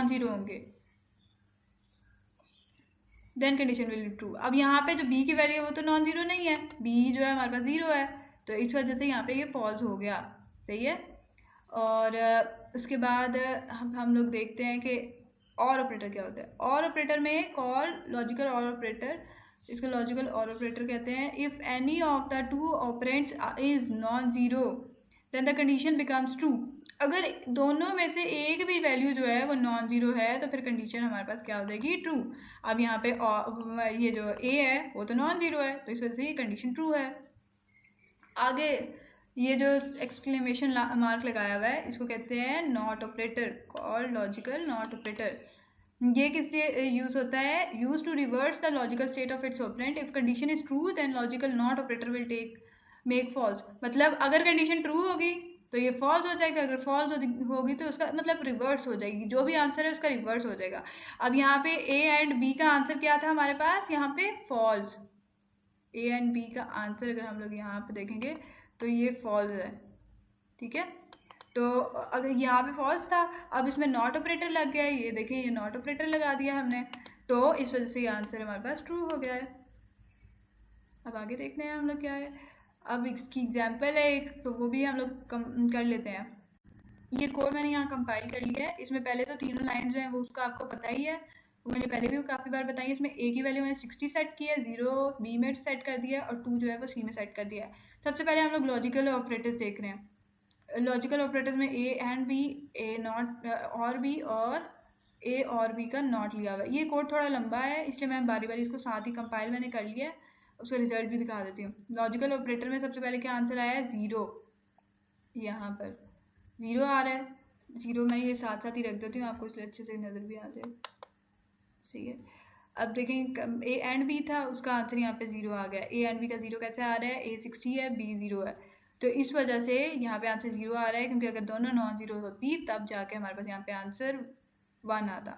Non zero होंगे, then condition will be true. अब यहाँ पे जो बी की वैल्यू है वो तो नॉन जीरो नहीं है, बी जो है हमारे पास जीरो है, तो इस वजह से यहाँ पे ये फॉल्स हो गया। सही है। और उसके बाद हम लोग देखते हैं कि और ऑपरेटर क्या होता है। और ऑपरेटर में कॉल लॉजिकल और ऑपरेटर, इसको लॉजिकल और ऑपरेटर कहते हैं। If any of the two operands is non zero then the condition becomes true. अगर दोनों में से एक भी वैल्यू जो है वो नॉन जीरो है तो फिर कंडीशन हमारे पास क्या हो जाएगी, ट्रू। अब यहाँ पे ये जो ए है वो तो नॉन जीरो है, तो इस वजह से ये कंडीशन ट्रू है। आगे ये जो एक्सक्लेमेशन मार्क लगाया हुआ है इसको कहते हैं not operator, called logical not operator. ये किस लिए यूज होता है, use to reverse the logical state of its operand. If condition is true then logical not operator will take make false. मतलब अगर कंडीशन ट्रू होगी तो ये फॉल्स हो जाएगा, अगर फॉल्स होगी तो उसका मतलब रिवर्स हो जाएगी, जो भी आंसर है उसका रिवर्स हो जाएगा। अब यहाँ पे ए एंड बी का आंसर क्या था हमारे पास, यहाँ पे फॉल्स। ए एंड बी का आंसर अगर हम लोग यहाँ पे देखेंगे तो ये फॉल्स है। ठीक है, तो अगर यहाँ पे फॉल्स था, अब इसमें नॉट ऑपरेटर लग गया है, ये देखें ये नॉट ऑपरेटर लगा दिया हमने, तो इस वजह से ये आंसर हमारे पास ट्रू हो गया है। अब आगे देखते हैं हम लोग क्या है। अब इसकी एग्जाम्पल है एक, तो वो भी हम लोग कर लेते हैं। ये कोड मैंने यहाँ कंपाइल कर लिया है। इसमें पहले तो तीनों लाइन जो है वो उसका आपको पता ही है, वो मैंने पहले भी काफ़ी बार बताई है। इसमें ए की वैल्यू मैंने 60 सेट की है, 0 बी में सेट कर दिया है और 2 जो है वो सी में सेट कर दिया है। सबसे पहले हम लोग लॉजिकल ऑपरेटर्स देख रहे हैं। लॉजिकल ऑपरेटर्स में A and B, A not or B, और ए और बी का नॉट लिया हुआ है। ये कोड थोड़ा लंबा है इसलिए मैं बारी बारी इसको साथ ही कंपाइल मैंने कर लिया है, उसका रिजल्ट भी दिखा देती हूँ। लॉजिकल ऑपरेटर में सबसे पहले क्या आंसर आया है, 0। यहाँ पर 0 आ रहा है, 0 मैं ये साथ साथ ही रख देती हूँ आपको इसलिए अच्छे से नज़र भी आ जाए। सही है। अब देखें ए एंड बी था, उसका आंसर यहाँ पे 0 आ गया। ए एंड बी का 0 कैसे आ रहा है, ए 60 है, बी 0 है, तो इस वजह से यहाँ पे आंसर 0 आ रहा है, क्योंकि अगर दोनों नॉन जीरो होती तब जाके हमारे पास यहाँ पे आंसर 1 आता।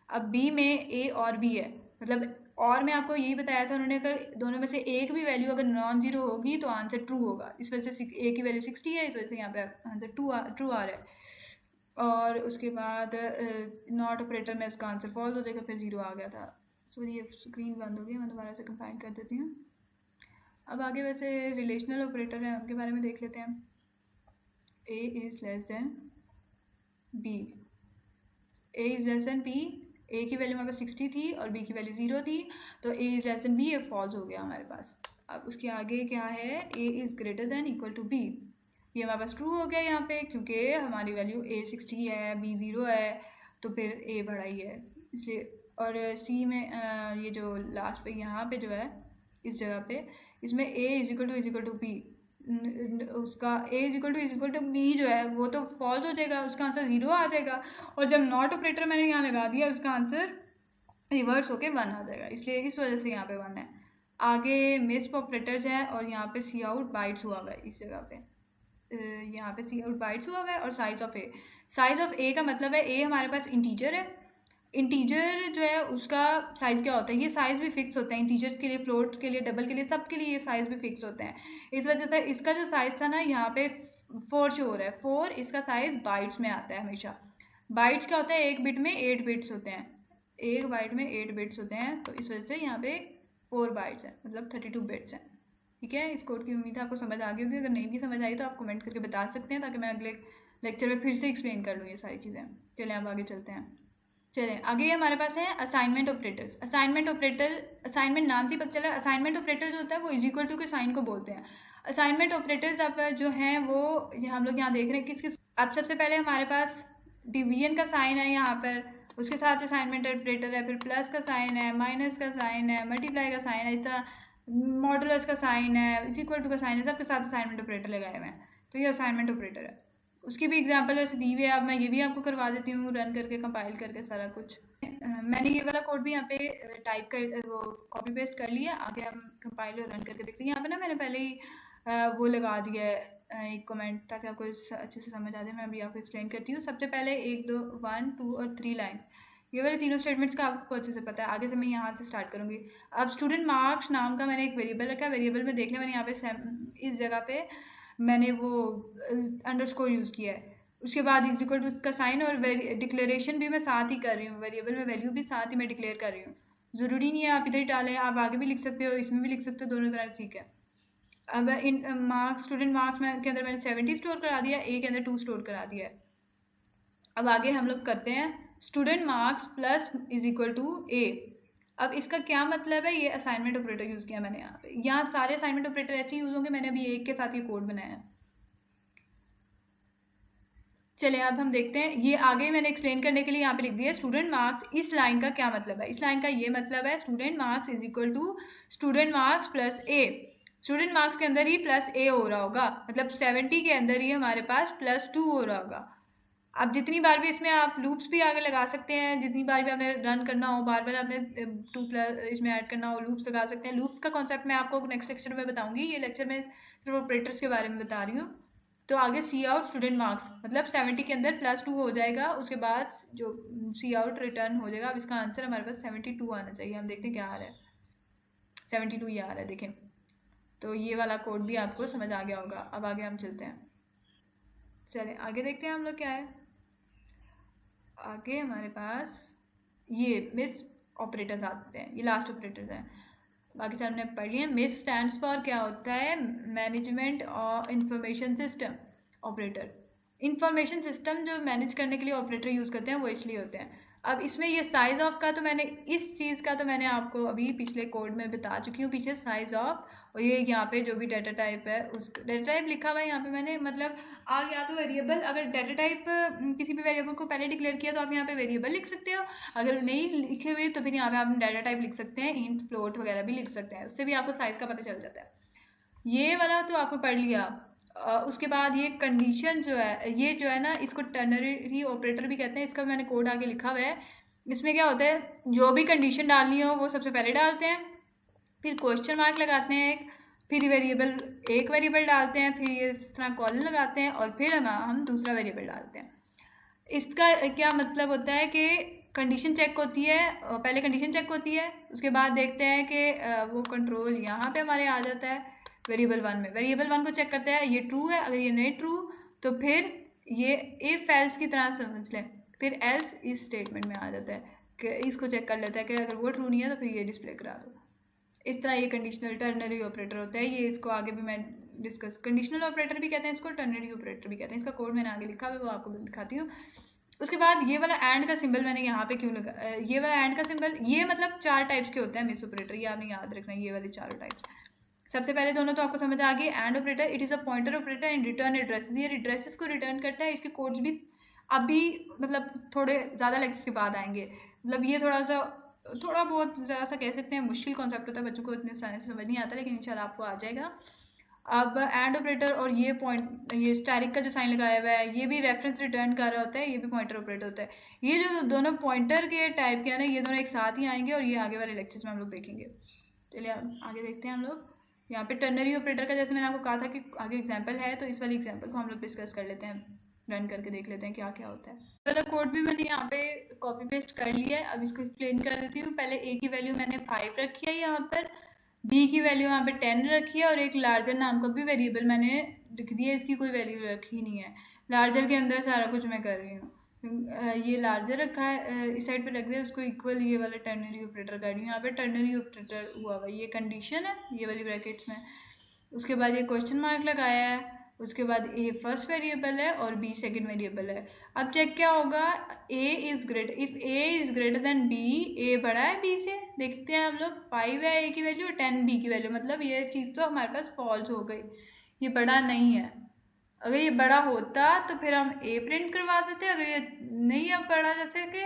अब बी में ए और बी है, मतलब और मैं आपको यही बताया था उन्होंने, अगर दोनों में से एक भी वैल्यू अगर नॉन जीरो होगी तो आंसर ट्रू होगा। इस वजह से ए की वैल्यू 60 है, इस वजह से यहाँ पे आंसर ट्रू आ रहा है। और उसके बाद नॉट ऑपरेटर में इसका आंसर फॉल्स हो जाएगा, फिर 0 आ गया था। सॉरी ये स्क्रीन बंद हो गई, मैं दोबारा से कंपाइल कर देती हूँ। अब आगे वैसे रिलेशनल ऑपरेटर है उनके बारे में देख लेते हैं। A is less than B, A is less than B, A की वैल्यू हमारे पास 60 थी और बी की वैल्यू 0 थी, तो A is less than B, ये फॉल्स हो गया हमारे पास। अब उसके आगे क्या है, A is greater than equal to B, ये हमारे पास ट्रू हो गया यहाँ पे, क्योंकि हमारी वैल्यू ए 60 है, बी 0 है, तो फिर ए बड़ा ही है इसलिए। और सी में ये जो लास्ट पे यहाँ पे जो है इस जगह पे, इसमें ए इज इक्वल टू बी, उसका ए इज इक्वल टू बी जो है वो तो फॉल्स हो जाएगा, उसका आंसर 0 आ जाएगा। और जब नॉट ऑपरेटर मैंने यहाँ लगा दिया उसका आंसर रिवर्स होके 1 आ जाएगा, इसलिए इस वजह से यहाँ पे 1 है। आगे मिस्प ऑपरेटर्स है और यहाँ पे सी आउट बाइट्स हुआ हुआ है इस जगह पे, यहाँ पे सी आउट बाइट्स हुआ हुआ है। और size of A, size of A का मतलब है ए हमारे पास इंटीजर है, इंटीजर जो है उसका साइज क्या होता है, ये साइज भी फिक्स होता है इंटीजर्स के लिए, फ्लोट्स के लिए, डबल के लिए, सब के लिए ये साइज भी फिक्स होते हैं। इस वजह से इसका जो साइज था ना यहाँ पे 4 शो हो रहा है, 4 इसका साइज बाइट्स में आता है हमेशा। बाइट्स क्या होता है, एक बिट में 8 बिट्स होते हैं, एक बाइट में 8 बिट्स होते हैं, तो इस वजह से यहाँ पे 4 बाइट्स है, मतलब 32 बिट्स हैं। ठीक है, इस कोड की उम्मीद है आपको समझ आ गई होगी, अगर नहीं भी समझ आई तो आप कमेंट करके बता सकते हैं ताकि मैं अगले लेक्चर में फिर से एक्सप्लेन कर लूँ ये सारी चीज़ें। चलें अब आगे चलते हैं। चलें आगे हमारे पास है assignment operators. Assignment operator, assignment नाम से ही पता चला, असाइनमेंट ऑपरेटर जो होता है वो इज इक्वल टू के साइन को बोलते हैं। असाइनमेंट ऑपरेटर्स अब जो हैं वो हम लोग यहाँ देख रहे हैं किस किस। अब सबसे पहले हमारे पास डिवीजन का साइन है यहाँ पर, उसके साथ असाइनमेंट ऑपरेटर है, फिर प्लस का साइन है, माइनस का साइन है, मल्टीप्लाई का साइन है, इस तरह मॉडुलस का साइन है, इज इक्वल टू का साइन है, सबके साथ असाइनमेंट ऑपरेटर लगाए हुए हैं, तो ये असाइनमेंट ऑपरेटर है। उसकी भी एग्जांपल वैसे दी हुई है, अब मैं ये भी आपको करवा देती हूँ रन करके, कंपाइल करके सारा कुछ। मैंने ये वाला कोड भी यहाँ पे टाइप कर वो कॉपी पेस्ट कर लिया। आगे हम कंपाइल और रन करके देखते हैं। यहाँ पे ना मैंने पहले ही वो लगा दिया है एक कमेंट, ताकि आपको अच्छे से समझ आ जाए। मैं अभी आपको एक्सप्लेन करती हूँ। सबसे पहले 1 2 1 2 और 3 लाइन, ये वाले तीनों स्टेटमेंट्स का आपको अच्छे से पता है। आगे से मैं यहाँ से स्टार्ट करूँगी। अब स्टूडेंट मार्क्स नाम का मैंने एक वेरिएबल रखा है, वेरिएबल में देख लिया मैंने यहाँ पे इस जगह पे मैंने वो अंडरस्कोर यूज़ किया है। उसके बाद इज इक्वल टू उसका साइन, और डिक्लेरेशन भी मैं साथ ही कर रही हूँ, वेरिएबल में वैल्यू भी साथ ही मैं डिक्लेयर कर रही हूँ। ज़रूरी नहीं है आप इधर ही डालें, आप आगे भी लिख सकते हो, इसमें भी लिख सकते हो, दोनों तरह ठीक है। अब इन मार्क्स, स्टूडेंट मार्क्स में के अंदर मैंने 70 स्टोर करा दिया, ए के अंदर 2 स्टोर करा दिया है। अब आगे हम लोग करते हैं student marks plus is equal to A. अब इसका क्या मतलब है, ये असाइनमेंट ऑपरेटर यूज़ किया मैंने यहाँ पे। यहाँ सारे असाइनमेंट ऑपरेटर ऐसे यूज़ होंगे, मैंने अभी एक के साथ ये कोड बनाया है। चलिए अब हम देखते हैं, ये आगे मैंने एक्सप्लेन करने के लिए यहाँ पे लिख दिया स्टूडेंट मार्क्स। इस लाइन का क्या मतलब है, इस लाइन का ये मतलब है student marks is equal to student marks plus A. Student marks के अंदर ही प्लस ए हो रहा होगा, मतलब 70 के अंदर ही हमारे पास +2 हो रहा होगा। अब जितनी बार भी इसमें आप लूप्स भी आगे लगा सकते हैं, जितनी बार भी आपने रन करना हो, बार बार आपने 2+ इसमें ऐड करना हो, लूप्स लगा सकते हैं। लूप्स का कॉन्सेप्ट मैं आपको नेक्स्ट लेक्चर में बताऊंगी, ये लेक्चर में सिर्फ ऑपरेटर्स के बारे में बता रही हूँ। तो आगे सी आउट स्टूडेंट मार्क्स मतलब 70 के अंदर +2 हो जाएगा, उसके बाद जो सी आउट रिटर्न हो जाएगा। अब इसका आंसर हमारे पास 72 आना चाहिए। हम देखते हैं क्या आ रहा है, 72 ये आ रहा है, देखें। तो ये वाला कोड भी आपको समझ आ गया होगा। अब आगे हम चलते हैं, चलें आगे देखते हैं हम लोग क्या है। आगे हमारे पास ये मिस ऑपरेटर्स आते हैं, ये लास्ट ऑपरेटर्स हैं, बाकी सारे हमने पढ़ लिए। मिस स्टैंड्स फॉर क्या होता है, मैनेजमेंट और information system operator. Information system जो मैनेज करने के लिए ऑपरेटर यूज़ करते हैं वो इसलिए होते हैं। अब इसमें ये साइज ऑफ का तो मैंने, इस चीज़ का तो मैंने आपको अभी पिछले कोड में बता चुकी हूँ पीछे, साइज ऑफ। और ये यहाँ पे जो भी डाटा टाइप है, उस डाटा टाइप लिखा हुआ है यहाँ पे मैंने, मतलब आप या तो वेरिएबल, अगर डाटा टाइप किसी भी वेरिएबल को पहले डिक्लेयर किया तो आप यहाँ पे वेरिएबल लिख सकते हो, अगर नहीं लिखे हुए तो फिर यहाँ पे आप डाटा टाइप लिख सकते हैं, इंट फ्लोट वगैरह भी लिख सकते हैं, उससे भी आपको साइज का पता चल जाता है। ये वाला तो आपको पढ़ लिया। उसके बाद ये कंडीशन जो है, ये जो है ना, इसको टर्नरी ऑपरेटर भी कहते हैं, इसका मैंने कोड आगे लिखा हुआ है। इसमें क्या होता है, जो भी कंडीशन डालनी हो वो सबसे पहले डालते हैं, फिर क्वेश्चन मार्क लगाते हैं एक, फिर वेरिएबल, एक वेरिएबल डालते हैं, फिर ये इस तरह कॉलन लगाते हैं, और फिर हम दूसरा वेरिएबल डालते हैं। इसका क्या मतलब होता है कि कंडीशन चेक होती है, पहले कंडीशन चेक होती है, उसके बाद देखते हैं कि वो कंट्रोल यहाँ पे हमारे आ जाता है वेरिएबल 1 में। वेरिएबल 1 को चेक करते हैं, ये ट्रू है, अगर ये नहीं ट्रू तो फिर ये इफ एल्स की तरह समझ लें, फिर एल्स इस स्टेटमेंट में आ जाता है कि इसको चेक कर लेता है कि अगर वो ट्रू नहीं है तो फिर ये डिस्प्ले करा दो। इस तरह ये कंडीशनल टर्नरी ऑपरेटर होता है। ये इसको आगे भी मैं डिस्कस, कंडीशनल ऑपरेटर भी कहते हैं इसको, टर्नरी ऑपरेटर भी कहते हैं। इसका कोड मैंने आगे लिखा है, वो आपको दिखाती हूँ। उसके बाद ये वाला एंड का सिंबल मैंने यहाँ पे क्यों लगा, ये वाला एंड का सिंबल, ये मतलब 4 टाइप्स के होते हैं मिस ऑपरेटर, ये आपने याद रखना है, ये वाले 4 टाइप्स। सबसे पहले दोनों तो आपको समझ आ गई। And operator, it is a pointer operator and return address, ये एड्रेसेस को रिटर्न करता है। इसके कोड्स भी अभी मतलब थोड़े ज़्यादा लेक्चर्स के बाद आएंगे, मतलब ये थोड़ा बहुत ज़रा सा कह सकते हैं मुश्किल कॉन्सेप्ट होता है, बच्चों को इतने सारे से समझ नहीं आता, लेकिन इंशाल्लाह आपको आ जाएगा। अब एंड ऑपरेटर और ये पॉइंट, ये स्टैरिक का जो साइन लगाया हुआ है, ये भी रेफरेंस रिटर्न कर रहा होता है, ये भी पॉइंटर ऑपरेटर होता है। ये जो दोनों पॉइंटर के टाइप के हैं ना, ये दोनों एक साथ ही आएंगे, और ये आगे वाले लेक्चर्स में हम लोग देखेंगे। चलिए आगे देखते हैं हम लोग। यहाँ पे टर्नरी ऑपरेटर का जैसे मैंने आपको कहा था कि आगे एग्जाम्पल है, तो इस वाले एग्जाम्पल को हम लोग डिस्कस कर लेते हैं, रन करके देख लेते हैं क्या क्या होता है। वाला कोड भी मैंने यहाँ पे कॉपी पेस्ट कर लिया है, अब इसको एक्सप्लेन कर देती हूँ। पहले ए की वैल्यू मैंने 5 रखी है यहाँ पर, बी की वैल्यू यहाँ पे 10 रखी है, और एक लार्जर नाम का भी वेरिएबल मैंने लिख दिया, इसकी कोई वैल्यू रखी नहीं है। लार्जर के अंदर सारा कुछ मैं कर रही हूँ। ये लार्जर रखा है, इस साइड पे रख दिया, उसको इक्वल ये वाला टर्नरी ऑपरेटर कर रही हूँ। यहाँ पे टर्नरी ऑपरेटर हुआ हुआ, ये कंडीशन है ये वाली ब्रैकेट्स में। उसके बाद ये क्वेश्चन मार्क लगाया है, उसके बाद ए फर्स्ट वेरिएबल है और बी सेकंड वेरिएबल है। अब चेक क्या होगा, A is greater, if A is greater than B, A बड़ा है बी से, देखते हैं हम लोग। 5 है ए की वैल्यू, 10 बी की वैल्यू, मतलब ये चीज़ तो हमारे पास फॉल्स हो गई, ये बड़ा नहीं है। अगर ये बड़ा होता तो फिर हम ए प्रिंट करवा देते, अगर ये नहीं है बड़ा जैसे कि,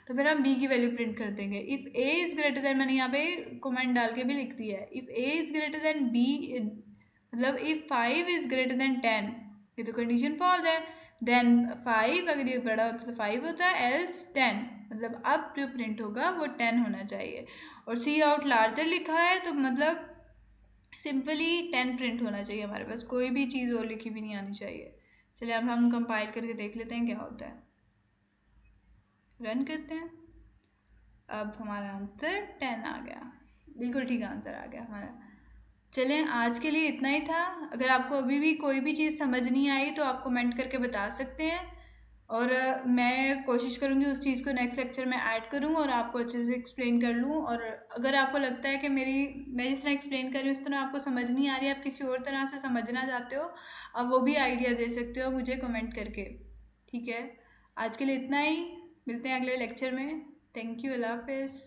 तो फिर हम बी की वैल्यू प्रिंट कर देंगे। If A is greater then, मैंने यहाँ पे कमेंट डाल के भी लिख दिया है, if A is greater than B, मतलब इफ 5 इज ग्रेटर देन 10, ये तो कंडीशन फॉल्स है। देन 5, अगर ये बड़ा होता तो 5 होता है, एल्स 10, मतलब अब जो प्रिंट होगा वो 10 होना चाहिए। और सी आउट लार्जर लिखा है तो मतलब सिंपली 10 प्रिंट होना चाहिए हमारे पास, कोई भी चीज़ और लिखी भी नहीं आनी चाहिए। चलिए अब हम कंपाइल करके देख लेते हैं क्या होता है, रन करते हैं। अब हमारा आंसर 10 आ गया, बिल्कुल ठीक आंसर आ गया हमारा। चलें आज के लिए इतना ही था। अगर आपको अभी भी कोई भी चीज़ समझ नहीं आई तो आप कमेंट करके बता सकते हैं। और मैं कोशिश करूँगी उस चीज़ को नेक्स्ट लेक्चर में ऐड करूँ और आपको अच्छे से एक्सप्लेन कर लूँ। और अगर आपको लगता है कि मैं जिस तरह एक्सप्लेन कर रही हूँ उस तरह आपको समझ नहीं आ रही है, आप किसी और तरह से समझना चाहते हो, आप वो भी आइडिया दे सकते हो मुझे कमेंट करके। ठीक है, आज के लिए इतना ही, मिलते हैं अगले लेक्चर में। थैंक यू, अल्लाह हाफिज़।